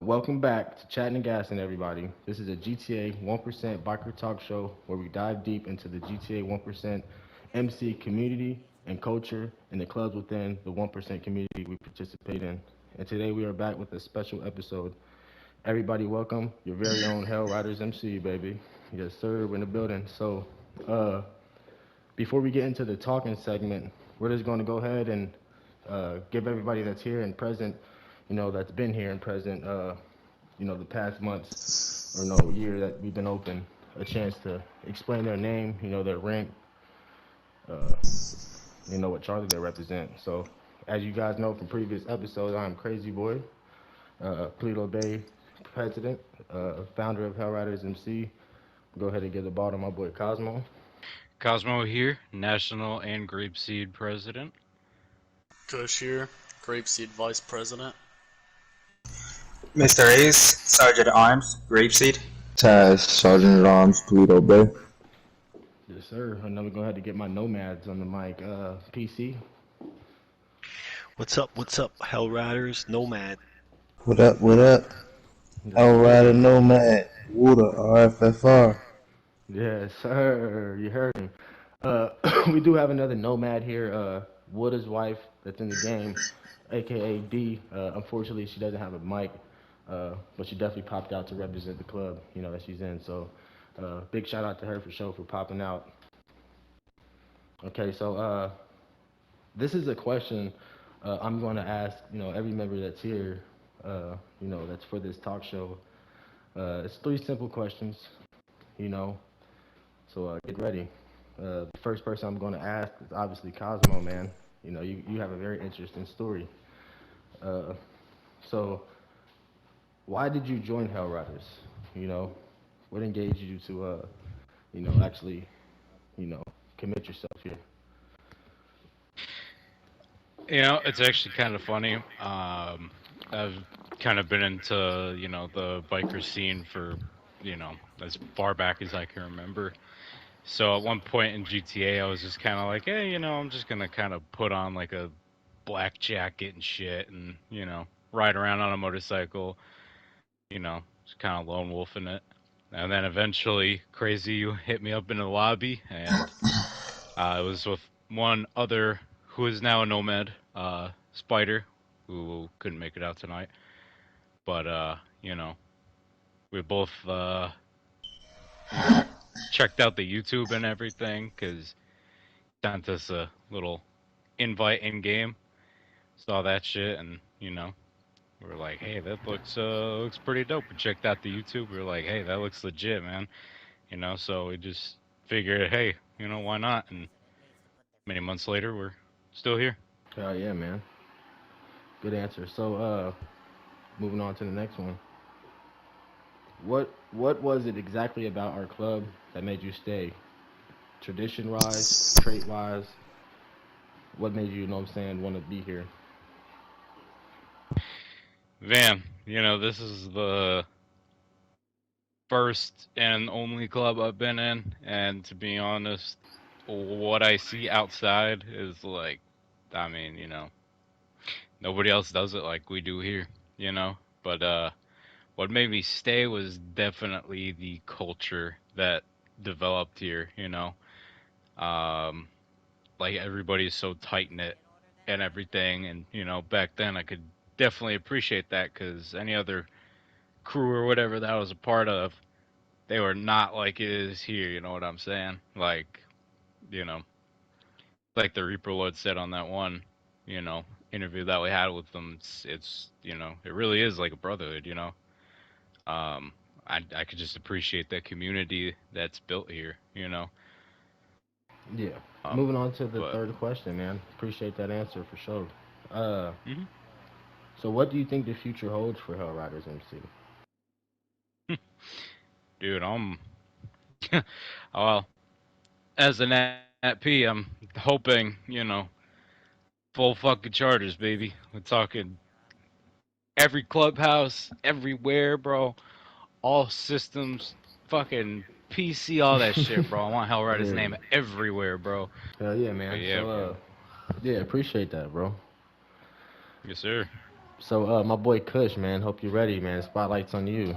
Welcome back to Chatting and Gassing, everybody. This is a GTA 1% biker talk show where we dive deep into the GTA 1% MC community and culture and the clubs within the 1% community we participate in. And today we are back with a special episode. Everybody, welcome your very own Hell Riders MC, baby. Yes, sir, we're in the building. Uh, before we get into the talking segment, we're just going to go ahead and give everybody that's here and present, that's been here and present, the past months or no year that we've been open, a chance to explain their name, their rank, uh, what Charlie they represent. So, as you guys know from previous episodes, I'm Crazy Boy, Paleto Bay president, founder of Hell Riders MC. Go ahead and give the ball to my boy Cosmo. Cosmo here, National and Grapeseed President. Kush here, Grapeseed Vice President. Mr. Ace, Sergeant at Arms, Grapeseed. Taz, Sergeant at Arms, Paleto Bay. Yes, sir. And then we're going to have to get my nomads on the mic. PC. What's up? What's up, Hell Riders? Nomad. What up, what up? Hell Rider Nomad, Water, RFFR. Yes, sir. You heard him. We do have another nomad here, Wooda's wife that's in the game, aka D. Unfortunately, she doesn't have a mic, but she definitely popped out to represent the club, that she's in. So, big shout out to her for popping out. Okay, so this is a question I'm going to ask, every member that's here, that's for this talk show. It's three simple questions, so get ready. The first person I'm going to ask is obviously Cosmo, man. You have a very interesting story. So, why did you join Hell Riders? What engaged you to, actually, commit yourself here? It's actually kind of funny. I've kind of been into, the biker scene for, as far back as I can remember. So at one point in GTA, I was just kind of like, hey, I'm just going to kind of put on like a black jacket and shit and, ride around on a motorcycle, just kind of lone wolfing it. And then eventually, Crazy, you hit me up in the lobby, and I was with one other who is now a nomad, Spider, who couldn't make it out tonight. But, we both checked out the YouTube and everything, because sent us a little invite in game, saw that shit, and we were like, hey, that looks pretty dope. We checked out the YouTube. We were like, hey, that looks legit, man. So we just figured, hey, why not? And many months later, we're still here. Oh yeah, man. Good answer. So, moving on to the next one. What was it exactly about our club that made you stay? Tradition wise, trait wise, what made you, want to be here? Van, this is the first and only club I've been in, and to be honest, what I see outside is like, I mean, nobody else does it like we do here, But what made me stay was definitely the culture that developed here, Like everybody's so tight knit and everything, and back then I could definitely appreciate that because any other crew or whatever that I was a part of, they were not like it is here. You know what I'm saying? You know, like the Reaper Lord said on that one, you know, interview that we had with them. It's it really is like a brotherhood. Um, I could just appreciate that community that's built here. Yeah. Um, Moving on to the but third question, man. Appreciate that answer for sure. Uh, mhm. so what do you think the future holds for Hell Riders MC? Dude, well, as an at P, I'm hoping full fucking charters, baby. We're talking every clubhouse, everywhere, bro. All systems, fucking PC, all that shit, bro. I want Hell Rider's Yeah. name everywhere, bro. Hell yeah, But man. yeah, So bro. yeah, appreciate that, bro. Yes, sir. So, my boy Kush, man, hope you're ready, man. Spotlight's on you.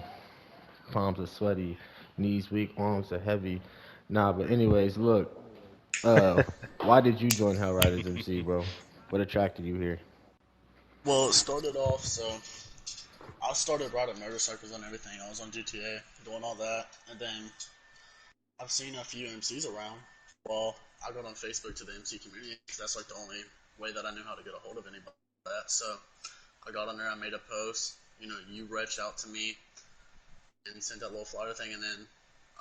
Palms are sweaty, knees weak, arms are heavy. Nah, but anyways, look, uh, why did you join Hell Riders MC, bro? What attracted you here? Well, it started off, so I started riding motorcycles and everything. I was on GTA doing all that, and then I've seen a few MCs around. Well, I got on Facebook to the MC community because that's like the only way that I knew how to get a hold of anybody. Like that. So I got on there, I made a post. You know, you reached out to me and sent that little flyer thing, and then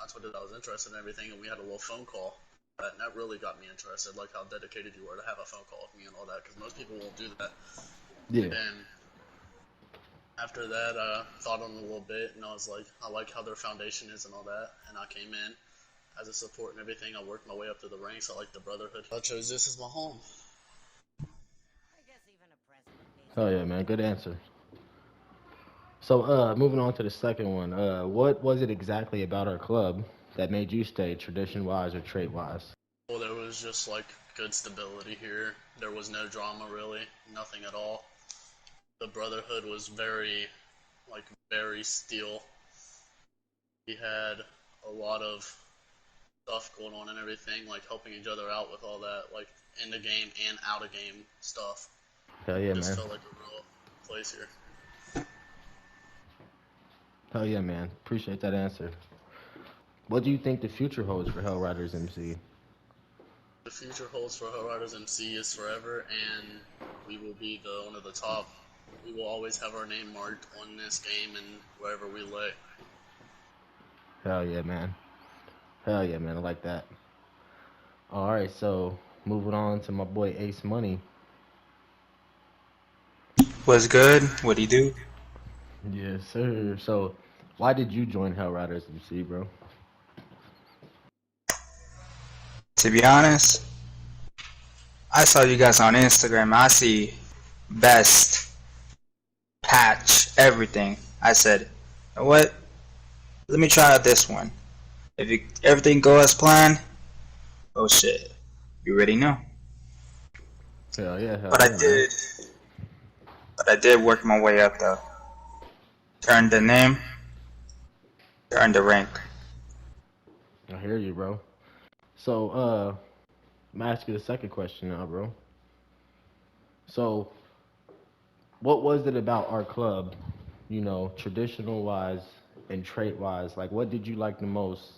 I told you that I was interested in everything, and we had a little phone call. And that really got me interested, like how dedicated you were to have a phone call with me and all that, because most people won't do that. Yeah. And then after that, I thought on it a little bit, and I was like, I like how their foundation is and all that, and I came in as a support and everything. I worked my way up through the ranks. I like the brotherhood. I chose this as my home. Oh yeah, man, good answer. So, moving on to the second one. What was it exactly about our club that made you stay, tradition-wise or trait-wise? Well, there was just like good stability here. There was no drama really, nothing at all. The brotherhood was very steel. We had a lot of stuff going on and everything, like helping each other out with all that, like in the game and out of game stuff. Hell yeah, Just man. felt like a real place here. Hell yeah, man. Appreciate that answer. What do you think the future holds for Hell Riders MC? The future holds for Hell Riders MC is forever, and we will be one of the top. We will always have our name marked on this game and wherever we lay. Hell yeah, man. Hell yeah, man. I like that. All right, so moving on to my boy Ace Money. What's good? What do you do? Yes, sir. So, why did you join Hell Riders MC, bro? To be honest, I saw you guys on Instagram. I see best, patch, everything. I said, you know what? Let me try out this one. Everything go as planned, oh shit, you already know. Hell yeah, hell But yeah, man. I did work my way up though. Turn the name, turn the rank. I hear you, bro. So, I'm gonna ask you the second question now, bro. So, what was it about our club, traditional wise and trait wise? Like, what did you like the most,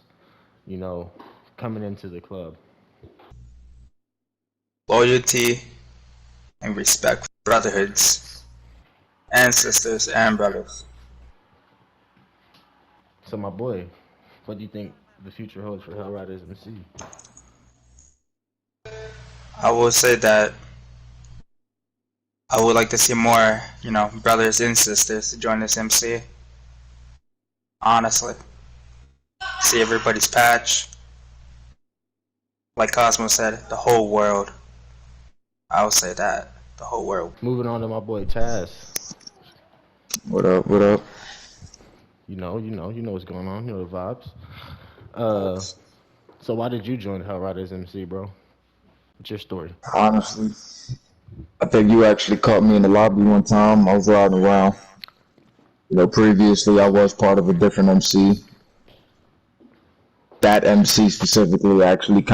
you know, coming into the club? Loyalty and respect for brotherhoods and sisters and brothers. So, my boy, what do you think the future holds for Hell Riders MC? I will say that I would like to see more, brothers and sisters join this MC. Honestly, see everybody's patch. Like Cosmo said, the whole world. I would say that the whole world. Moving on to my boy Taz. What up? What up? You know what's going on. You know the vibes. Uh, so why did you join Hell Riders MC, bro? What's your story? Honestly, I think you actually caught me in the lobby one time. I was riding around. Previously I was part of a different MC. That MC specifically actually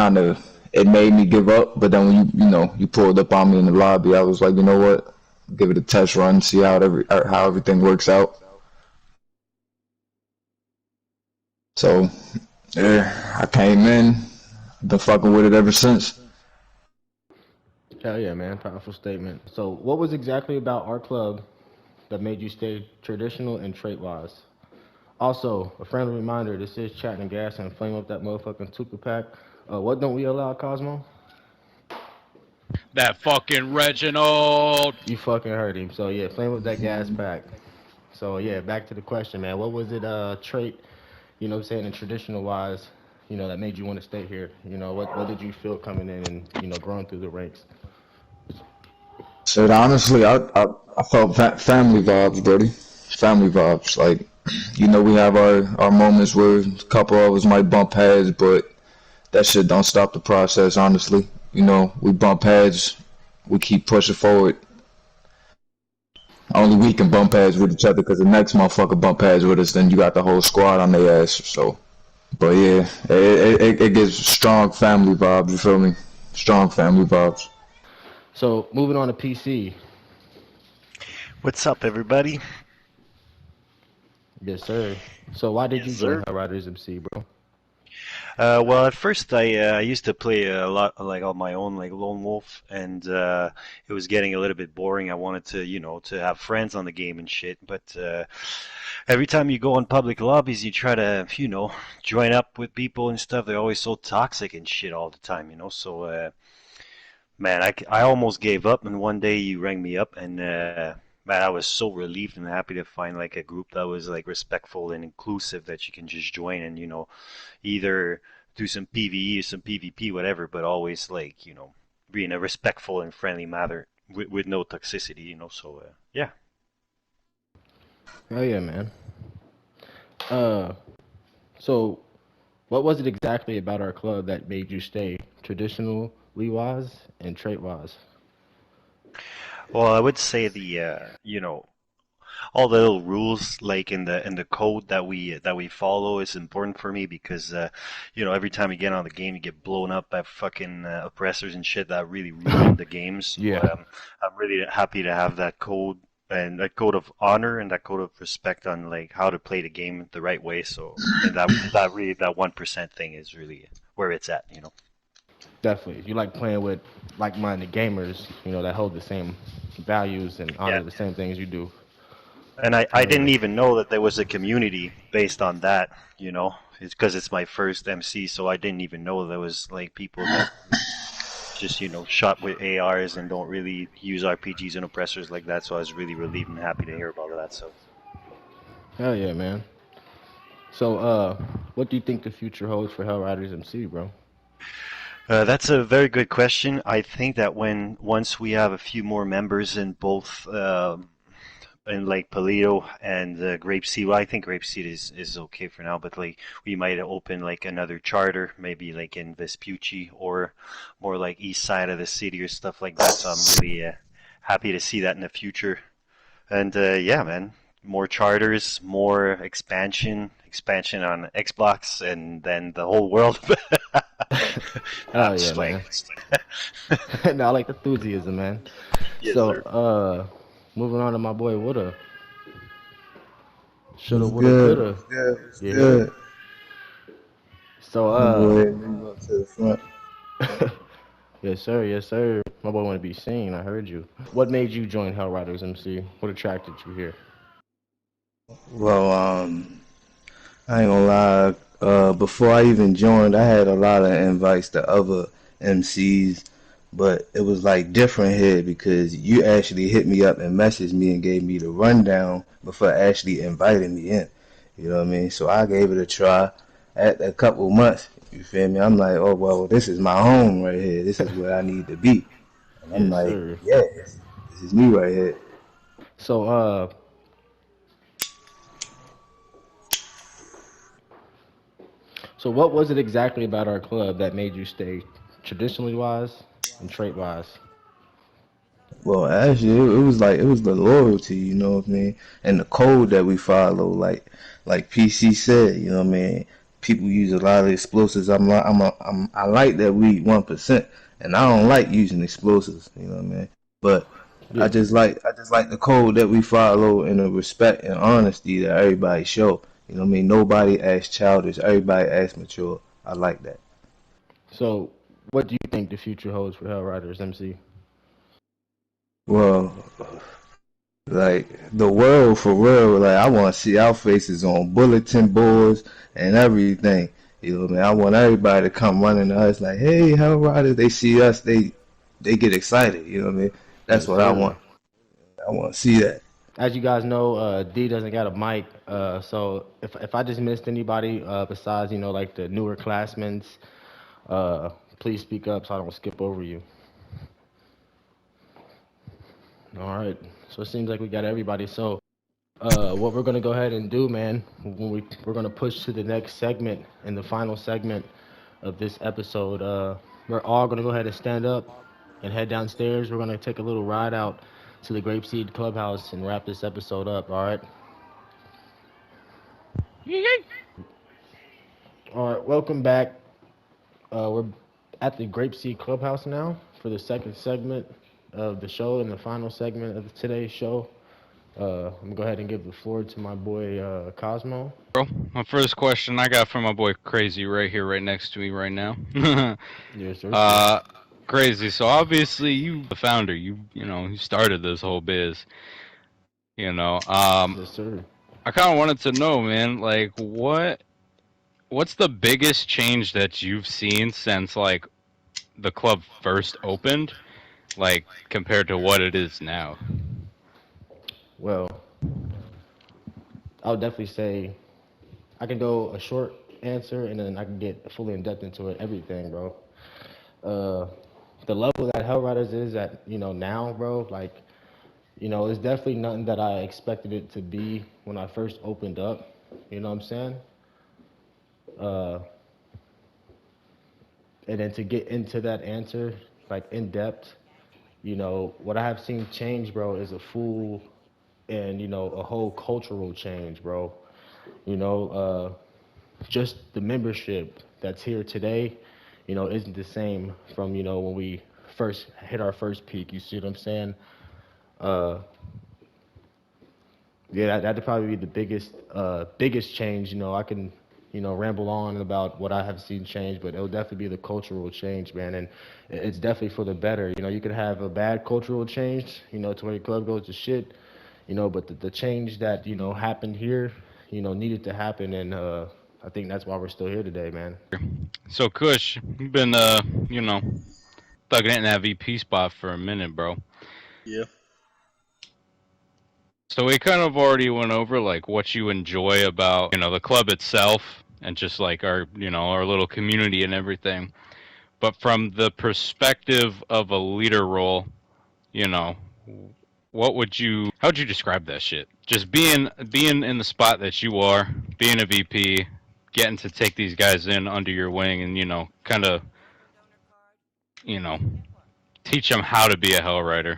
it made me give up. But then when you pulled up on me in the lobby, I was like, you know what? Give it a test run, see how everything works out. So, yeah, I came in. Been fucking with it ever since. Hell yeah, man. Powerful statement. So what was exactly about our club that made you stay traditional and trait-wise? Also, a friendly reminder, this is Chatting Gas and flame up that motherfucking Tuka pack. What don't we allow, Cosmo? That fucking Reginald. You fucking heard him. So yeah, flame up that gas pack. So yeah, back to the question, man. What was it, trait, what I'm saying, in traditional wise, that made you want to stay here? What did you feel coming in and, growing through the ranks? Shit, honestly, I felt family vibes, buddy. Family vibes. Like, we have our moments where a couple of us might bump heads, but that shit don't stop the process, honestly. We bump heads, we keep pushing forward. Only we can bump heads with each other because the next motherfucker bump heads with us, then you got the whole squad on their ass. So, but yeah, it gives strong family vibes. You feel me? Strong family vibes. So moving on to PC. What's up, everybody? Yes, sir. So why did Yes, you join sir. Hell Riders MC, bro? Well, at first I used to play a lot like on my own, like Lone Wolf, and it was getting a little bit boring. I wanted to, to have friends on the game and shit. But every time you go in public lobbies, you try to, join up with people and stuff. They're always so toxic and shit all the time, So, man, I almost gave up. And one day you rang me up, and man, I was so relieved and happy to find like a group that was like respectful and inclusive that you can just join and, either do some PvE or some PvP, whatever, but always like, be in a respectful and friendly manner with no toxicity, So, yeah. Oh yeah, man. Uh, so what was it exactly about our club that made you stay traditionally wise and trait wise? Well, I would say all the little rules like in the code that we follow is important for me because every time you get on the game you get blown up by fucking oppressors and shit that really ruin the games. So, Yeah, I'm really happy to have that code and that code of honor and that code of respect on like how to play the game the right way. So and that really that 1% thing is really where it's at. definitely. You like playing with like-minded gamers, that hold the same values and Yeah. honor the same things you do. And I Oh yeah. didn't even know that there was a community based on that. It's because it's my first MC, so I didn't even know there was like people that just, shot with ARs and don't really use RPGs and oppressors like that. So I was really relieved and happy to hear about that. So, Hell yeah, man. So what do you think the future holds for Hell Riders MC, bro? that's a very good question. I think that once we have a few more members in both in like Palito and Grapeseed. Well, I think Grapeseed is okay for now, but like we might open like another charter, maybe like in Vespucci or more like east side of the city or stuff like that. So I'm really happy to see that in the future. And yeah, man, more charters, more expansion on Xbox, and then the whole world. Oh I'm yeah, just man. like, No, I like the enthusiasm, man. yes, So sir. moving on to my boy Woulda. Shoulda, What's woulda, good? coulda. What's good? What's You heard? good? So I'm gonna go ahead and move up to the front. yes sir, yes sir. My boy want to be seen. I heard you. What made you join Hell Riders MC? What attracted you here? Well, I ain't gonna lie. Before I even joined, I had a lot of invites to other MCs, but it was like different here because you actually hit me up and messaged me and gave me the rundown before actually inviting me in. You know what I mean? So I gave it a try at a couple months. You feel me? I'm like, oh well, this is my home right here. This is where I need to be. And I'm Yes like, sir. yeah, this is me right here. So so what was it exactly about our club that made you stay traditionally wise and trait wise? Well, actually, it was the loyalty, you know what I mean, and the code that we follow. Like PC said, you know what I mean. People use a lot of explosives. I like that we 1%, and I don't like using explosives. You know what I mean. But Yeah. I just like the code that we follow and the respect and honesty that everybody show. You know what I mean. Nobody acts childish. Everybody acts mature. I like that. So what do you think the future holds for Hell Riders MC? Well, like the world for real, like I want to see our faces on bulletin boards and everything. You know what I mean? I want everybody to come running to us like, "Hey, how riders?" They see us, they get excited. You know what I mean? That's Yes what I sir. want. I want to see that. As you guys know, D doesn't got a mic. So if I just missed anybody besides like the newer classmen, uh, please speak up so I don't skip over you. All right. So it seems like we got everybody. So what we're gonna go ahead and do, man, we're gonna push to the next segment and the final segment of this episode. We're all gonna go ahead and stand up and head downstairs. We're gonna take a little ride out to the Grapeseed Clubhouse and wrap this episode up. All right. All right. Welcome back. We're at the Grapeseed Clubhouse now for the second segment of the show and the final segment of today's show. I'm gonna go ahead and give the floor to my boy Cosmo. Bro, my first question I got from my boy Crazy right here, right next to me right now. Yes, sir. Crazy. So obviously you, the founder, you started this whole biz. Yes, sir. I kind of wanted to know, man, like what's the biggest change that you've seen since like the club first opened, like compared to what it is now? Well, I would definitely say I can go a short answer and then I can get fully in depth into it. Everything, bro. The level that Hell Riders is at, now, bro. Like, it's definitely nothing that I expected it to be when I first opened up. You know what I'm saying? And then to get into that answer, like in depth, what I have seen change, bro, is a full and, a whole cultural change, bro. Just the membership that's here today, isn't the same from, when we first hit our first peak. You see what I'm saying? Yeah, that'd probably be the biggest change. I can, ramble on about what I have seen change, but it'll definitely be the cultural change, man. And it's definitely for the better. You could have a bad cultural change, to where your club goes to shit, but the change that, happened here, needed to happen. And I think that's why we're still here today, man. So Kush, you've been thugging it in that VP spot for a minute, bro. Yeah. So we kind of already went over like what you enjoy about, the club itself and just like our little community and everything. But from the perspective of a leader role, how'd you describe that shit? Just being in the spot that you are, being a VP, getting to take these guys in under your wing and, kind of, teach them how to be a Hell Rider.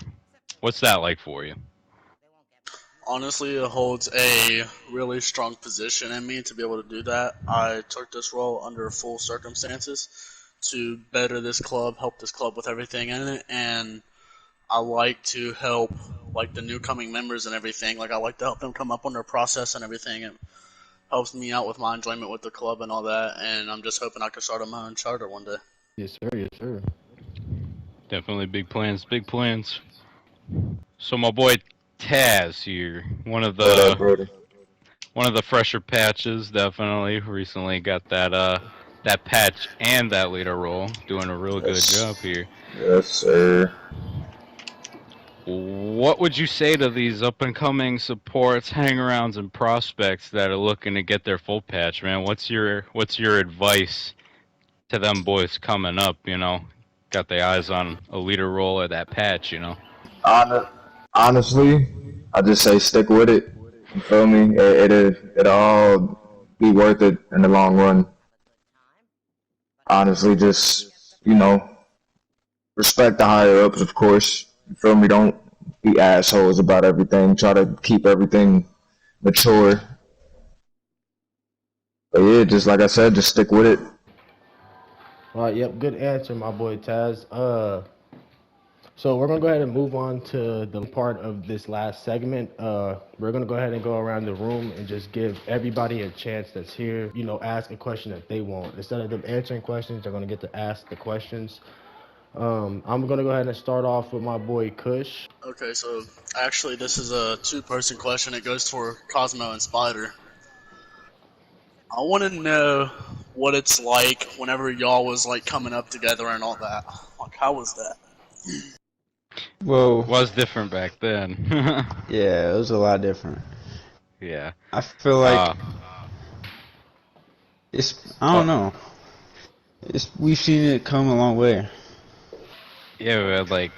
What's that like for you? Honestly, it holds a really strong position in me to be able to do that. I took this role under full circumstances to better this club, help this club with everything in it, and I like to help like the new coming members and everything. Like I like to help them come up on their process and everything. It helps me out with my enjoyment with the club and all that, and I'm just hoping I can start on my own charter one day. Yes, sir. Yes, sir. Definitely big plans, big plans. So my boy Taz here, one of the fresher patches, definitely recently got that patch and that leader role, doing a real good job here. Yes, sir. What would you say to these up and coming supports, hang-arounds, and prospects that are looking to get their full patch, man? What's your advice to them boys coming up? Got their eyes on a leader role or that patch, Honestly, I just say stick with it. You feel me? It'll all be worth it in the long run. Honestly, just, respect the higher ups, of course. You feel me? Don't be assholes about everything. Try to keep everything mature. But yeah, just like I said, just stick with it. All right, yep, good answer, my boy Taz. So we're gonna go ahead and move on to the part of this last segment. We're gonna go ahead and go around the room and just give everybody a chance that's here, ask a question that they want. Instead of them answering questions, they're gonna get to ask the questions. I'm gonna go ahead and start off with my boy Kush. Okay, so actually this is a two-person question. It goes for Cosmo and Spider. I want to know what it's like whenever y'all was like coming up together and all that. Like, how was that? Well, it was different back then. yeah, it was a lot different. Yeah. I feel like I don't know. We've seen it come a long way. Yeah, like,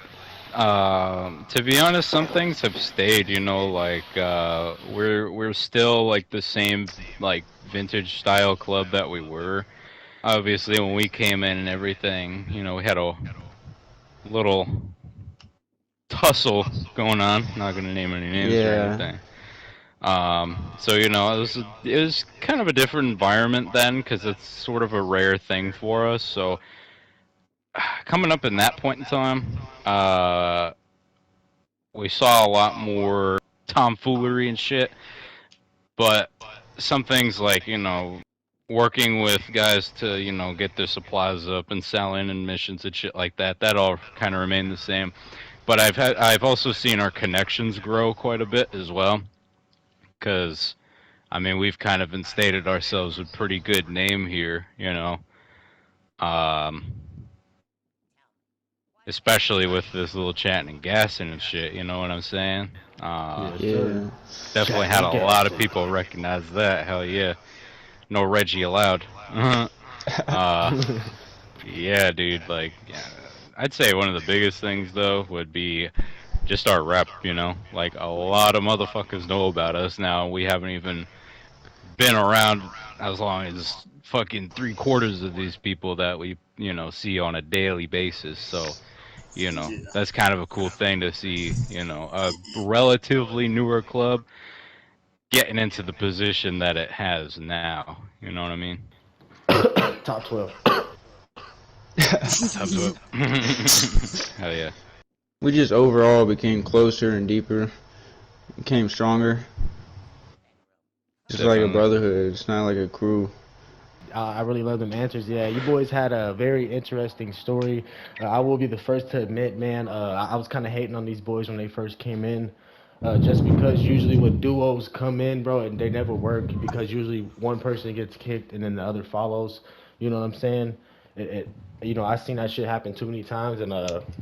to be honest, some things have stayed, like, we're still, like, the same, like, vintage style club that we were. Obviously, when we came in and everything, we had a little tussle going on. Not gonna name any names or Yeah. anything. So it was kind of a different environment then, because it's sort of a rare thing for us. So coming up in that point in time, we saw a lot more tomfoolery and shit. But some things like working with guys to get their supplies up and selling and missions and shit like that, that all kind of remained the same. But I've also seen our connections grow quite a bit as well, because I mean we've kind of instated ourselves a pretty good name here, um, especially with this little chatting and gassing and shit. You know what I'm saying? Yes, sir. Yeah. Definitely Chatting had and a lot of gassing. people recognize that. Hell yeah, no Reggie allowed. uh, yeah, dude. Like, yeah, I'd say one of the biggest things though would be just our rep. Like a lot of motherfuckers know about us now. We haven't even been around as long as fucking 3/4 of these people that we see on a daily basis. So Yeah. that's kind of a cool thing to see. A relatively newer club getting into the position that it has now. You know what I mean? Top 12. Top 12. Hell yeah. We just overall became closer and deeper, became stronger. Just like a Definitely. brotherhood. It's not like a crew. I really love them answers. Yeah, you boys had a very interesting story. I will be the first to admit, man, I was kind of hating on these boys when they first came in. Just because usually when duos come in, bro, and they never work because usually one person gets kicked and then the other follows. You know what I'm saying? I seen that shit happen too many times, and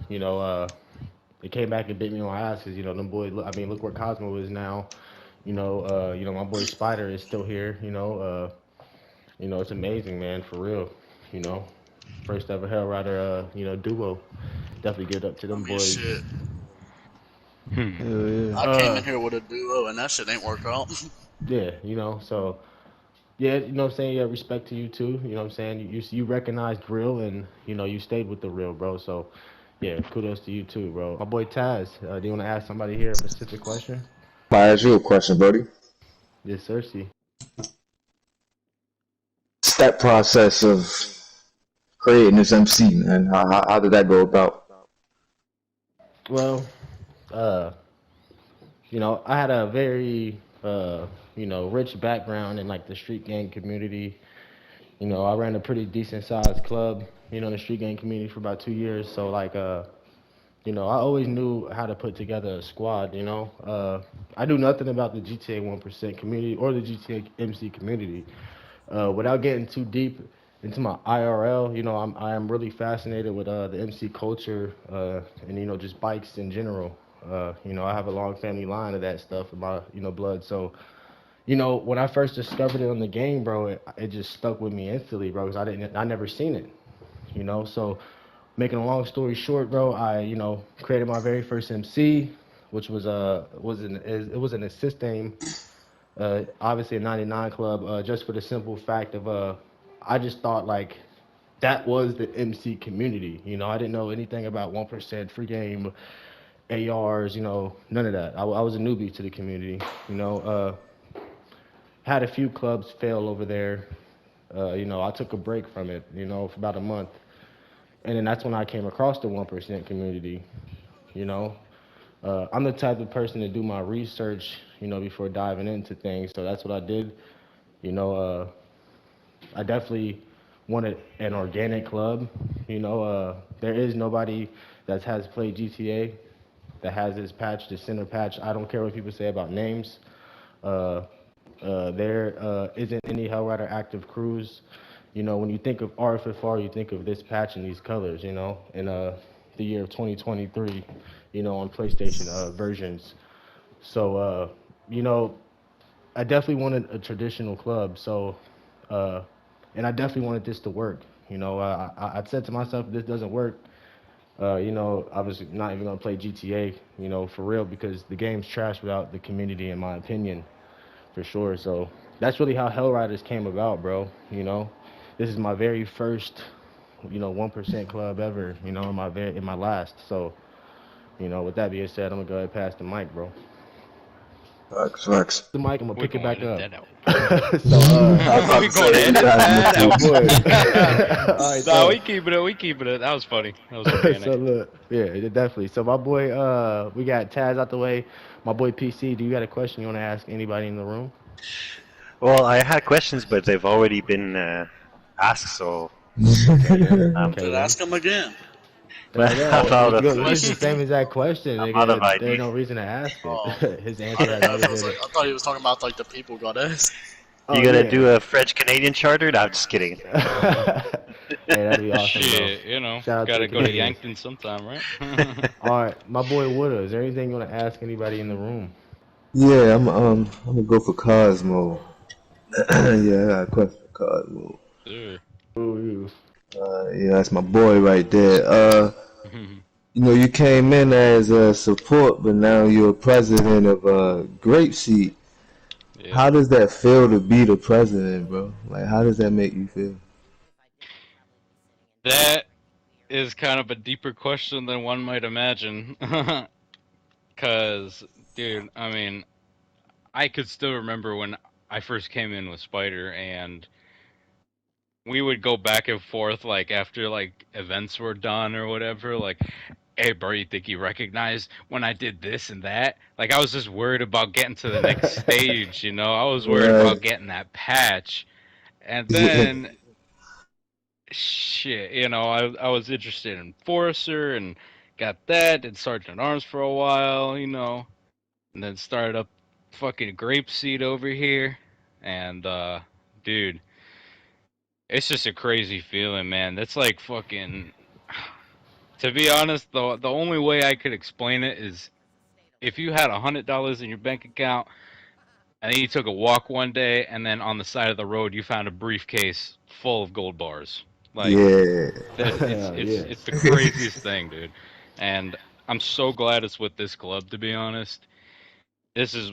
you know, it came back and bit me on my ass because them boys. I mean, look where Cosmo is now. My boy Spider is still here. It's amazing, man, for real. You know, first ever Hell Rider, duo. Definitely give it up to I them mean, boys. shit. Hell yeah. I came in here with a duo and that shit ain't work out. Yeah, so yeah, what I'm saying. Yeah, respect to you too. You know what I'm saying. You recognized real, and you stayed with the real, bro. So yeah, kudos to you too, bro. My boy Taz, do you want to ask somebody here a specific question? I ask you a question, Brody. Yes, sir. See. Step process of creating this MC, man. How did that go about? Well, uh, I had a very rich background in like the street gang community. I ran a pretty decent sized club, in the street gang community for about 2 years. So like, I always knew how to put together a squad. I knew nothing about the GTA 1% community or the GTA MC community. Without getting too deep into my IRL, I am really fascinated with the MC culture and just bikes in general. I have a long family line of that stuff in my blood. So when I first discovered it on the game, bro, it just stuck with me instantly, bro, because I never seen it, So making a long story short, bro, I created my very first MC, which it was an assist aim, obviously a 99 club, just for the simple fact of I just thought like that was the MC community. I didn't know anything about 1% free game, ARs, none of that. I was a newbie to the community, had a few clubs fail over there. I took a break from it, for about a month. And then that's when I came across the 1% community, you know. I'm the type of person to do my research, before diving into things. So that's what I did. You know, uh, I definitely wanted an organic club. There is nobody that has played GTA that has this patch, the center patch. I don't care what people say about names. Uh, there isn't any Hellrider active crews. When you think of RFFR, you think of this patch and these colors, in the year of 2023, on PlayStation versions. So, you know, I definitely wanted a traditional club. So, uh, and I definitely wanted this to work. I said to myself, if this doesn't work, I was not even gonna play GTA, for real, because the game's trash without the community, in my opinion, for sure. So that's really how Hellriders came about, bro. This is my very first, 1% club ever. In my last. So You know, with that being said, I'm gonna go ahead and pass the mic, bro. Facts. The mic, I'm gonna We're pick it going back to up. edit that out. So, I was about We to going to say, edit you that guys out. boy. All right, Nah, so we keeping it. We keeping it. That was funny. That was organic. so look, yeah, definitely. So my boy, we got Taz out the way. My boy PC, do you got a question you want to ask anybody in the room? Well, I had questions, but they've already been asked, so Okay then. I'm, Okay Just then. ask him again. I know. I'm out It's of good. It's the same exact question. I'm out of Nigga. There ain't ideas. no reason to ask it. Oh, His my answer has bad. already I was been. like, I thought he was talking about like the people got asked. You Oh gonna yeah. do a French Canadian charter? No, I'm just kidding. Hey, that'd be awesome though. Shit, you know, Shout out to gotta the go to Canadians. Yankton sometime, right? All right, my boy Wooda. Is there anything you want to ask anybody in the room? Yeah, I'm gonna go for Cosmo. Yeah, I got a question for Cosmo. Sure. Ooh, Yeah, that's my boy right there. You know, you came in as a support, but now you're president of Grapeseed. Yeah. How does that feel to be the president, bro? Like, how does that make you feel? That is kind of a deeper question than one might imagine. Cause, dude, I mean, I could still remember when I first came in with Spider, and we would go back and forth like after like events were done or whatever, like, hey bro, you think you recognized when I did this and that? Like I was just worried about getting to the next stage, you know? I was worried Right. about getting that patch. And then shit, you know, I was interested in Forcer and got that, did Sergeant Arms for a while, you know, and then started up fucking Grapeseed over here. And dude, it's just a crazy feeling, man. That's like fucking. To be honest, the only way I could explain it is if you had $100 in your bank account and then you took a walk one day and then on the side of the road you found a briefcase full of gold bars. Like Yeah. that, yeah. it's the craziest thing, dude. And I'm so glad it's with this club. To be honest, this is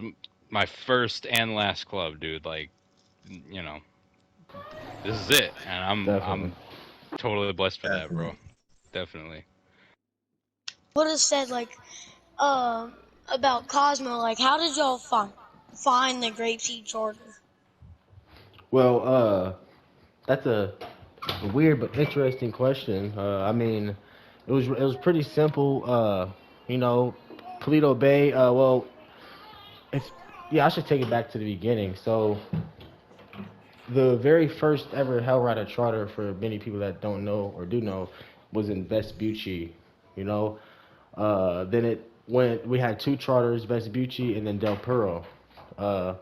my first and last club, dude. Like, you know, this is it, and Definitely. I'm totally blessed for that, bro. Definitely. Would have said like about Cosmo, like how did y'all find the Grapeseed Charter? Well, that's a weird but interesting question. I mean, it was pretty simple. You know, Toledo Bay. Well, it's yeah. I should take it back to the beginning. So the very first ever Hell Rider charter, for many people that don't know or do know, was in Vespucci. You know, then it went. We had two charters, Vespucci and then Del Perro. Uh,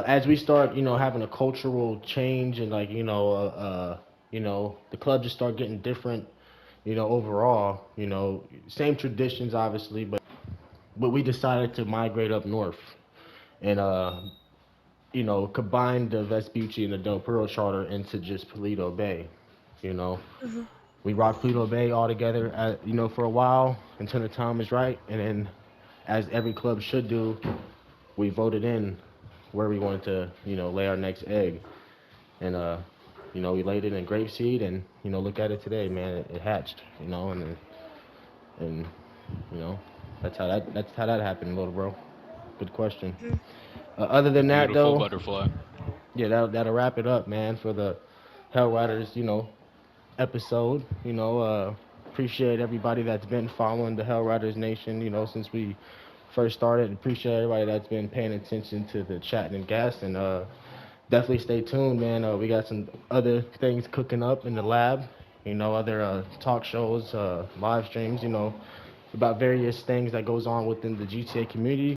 as we start, you know, having a cultural change and like, you know, the club just start getting different, you know, overall, you know, same traditions obviously, but we decided to migrate up north and you know, combine the Vespucci and the Del Perro charter into just Paleto Bay, you know. We rocked Paleto Bay all together, you know, for a while until the time is right, and then as every club should do, we voted in where we wanted to, you know, lay our next egg. And you know, we laid it in grapeseed, and you know, look at it today, man. It hatched, you know, and you know, that's how that happened, little bro. Good question. Other than that, Beautiful though, butterfly. yeah, that'll wrap it up, man, for the Hell Riders, you know, episode. You know, appreciate everybody that's been following the Hell Riders Nation, you know, since we first started. Appreciate everybody that's been paying attention to the chat and gas, and definitely stay tuned, man. We got some other things cooking up in the lab, you know, other talk shows, live streams, you know, about various things that goes on within the GTA community.